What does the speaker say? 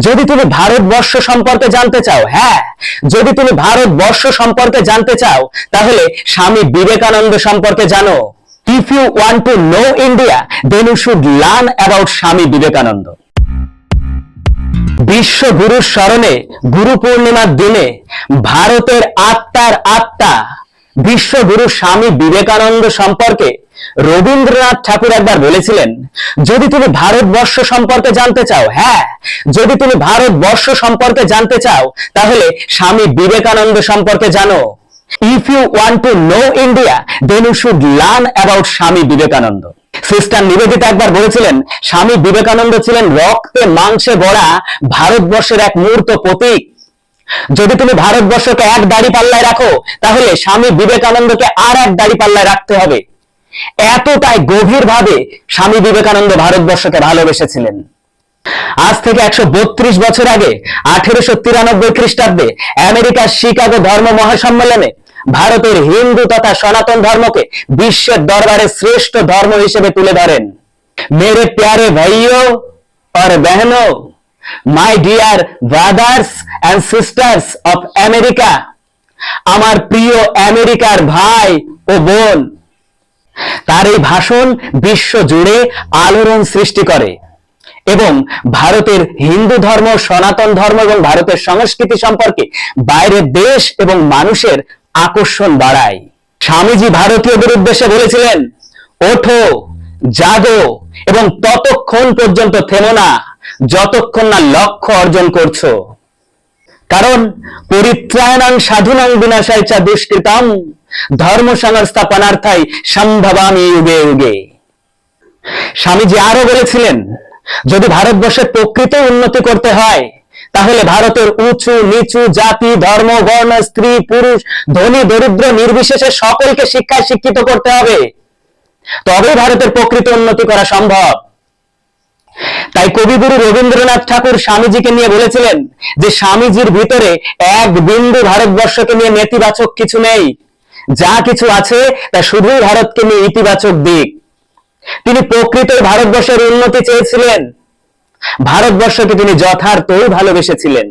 যদি তুমি ভারতবর্ষ সম্পর্কে জানতে চাও, হ্যাঁ, যদি তুমি ভারতবর্ষ সম্পর্কে জানতে চাও, তাহলে স্বামী বিবেকানন্দ সম্পর্কে জানো। If you want to know India, then you should learn about Swami Vivekananda. বিশ্ব গুরুর স্মরণে গুরু পূর্ণিমার দিনে ভারতের আত্মার আত্মা বিশ্বগুরু স্বামী বিবেকানন্দ সম্পর্কে রবীন্দ্রনাথ ঠাকুর একবার বলেছিলেন, যদি তুমি ভারতবর্ষ সম্পর্কে জানতে চাও, হ্যাঁ, যদি তুমি ভারতবর্ষ সম্পর্কে জানতে চাও, তাহলে স্বামী বিবেকানন্দ সম্পর্কে জানো। If you want to know India, then you should learn about Swami Vivekananda. Sister Nivedita একবার বলেছিলেন, স্বামী বিবেকানন্দ ছিলেন রক্তে মাংসে গড়া ভারতবর্ষের এক মূর্ত প্রতীক। যদি তুমি ভারতবর্ষকে এক দাড়ি পাল্লায় রাখো, তাহলে স্বামী বিবেকানন্দকে আর এক দাড়ি পাল্লায় রাখতে হবে। এতটাই গভীরভাবে স্বামী বিবেকানন্দ ভারতবর্ষকে ভালোবেসেছিলেন। আজ থেকে 132 বছর আগে 1893 খ্রিস্টাব্দে আমেরিকার শিকাগো ধর্ম মহাসম্মেলনে ভারতের হিন্দু তথা সনাতন ধর্মকে বিশ্বের দরবারে শ্রেষ্ঠ ধর্ম হিসেবে তুলে ধরেন। মেরে প্যারে ভাইও और बहनों, my dear brothers and sisters of America, আমার প্রিয় আমেরিকার ভাই ও বোন। তার এই ভাষণ বিশ্ব জুড়ে আলোড়ন সৃষ্টি করে এবং ভারতের হিন্দু ধর্ম, সনাতন ধর্ম এবং ভারতের সংস্কৃতি সম্পর্কে বাইরের দেশ এবং মানুষের আকর্ষণ বাড়ায়। স্বামীজি ভারতীয়দের উদ্দেশ্যে বলেছিলেন, ওঠো, জাগো এবং ততক্ষণ পর্যন্ত থেমো না যতক্ষণ না লক্ষ্য অর্জন করছো। কারণ পরিত্রাণাং সাধুনাং বিনাশায় চ দুষ্কৃতাম ধর্ম সংস্থাপনার্থায় সম্ভবামি যুগে যুগে। স্বামীজি আরো বলেছিলেন, যদি ভারতবর্ষের প্রকৃত উন্নতি করতে হয়, তাহলে ভারতের উঁচু নিচু জাতি ধর্ম বর্ণ স্ত্রী পুরুষ ধনী দরিদ্র নির্বিশেষে সকলকে শিক্ষায় শিক্ষিত করতে হবে, তবেই ভারতের প্রকৃত উন্নতি করা সম্ভব। তাই কবিগুরু রবীন্দ্রনাথ ঠাকুর স্বামীজিকে নিয়ে বলেছিলেন যে স্বামীজির ভিতরে এক বিন্দু ভারতবর্ষকে নিয়ে নেতিবাচক কিছু নেই, যা কিছু আছে তা শুধুই ভারতকে নিয়ে ইতিবাচক দিক। তিনি প্রকৃত ভারতবর্ষের উন্নতি চেয়েছিলেন, ভারতবর্ষকে তিনি যথার্থই ভালোবেসেছিলেন।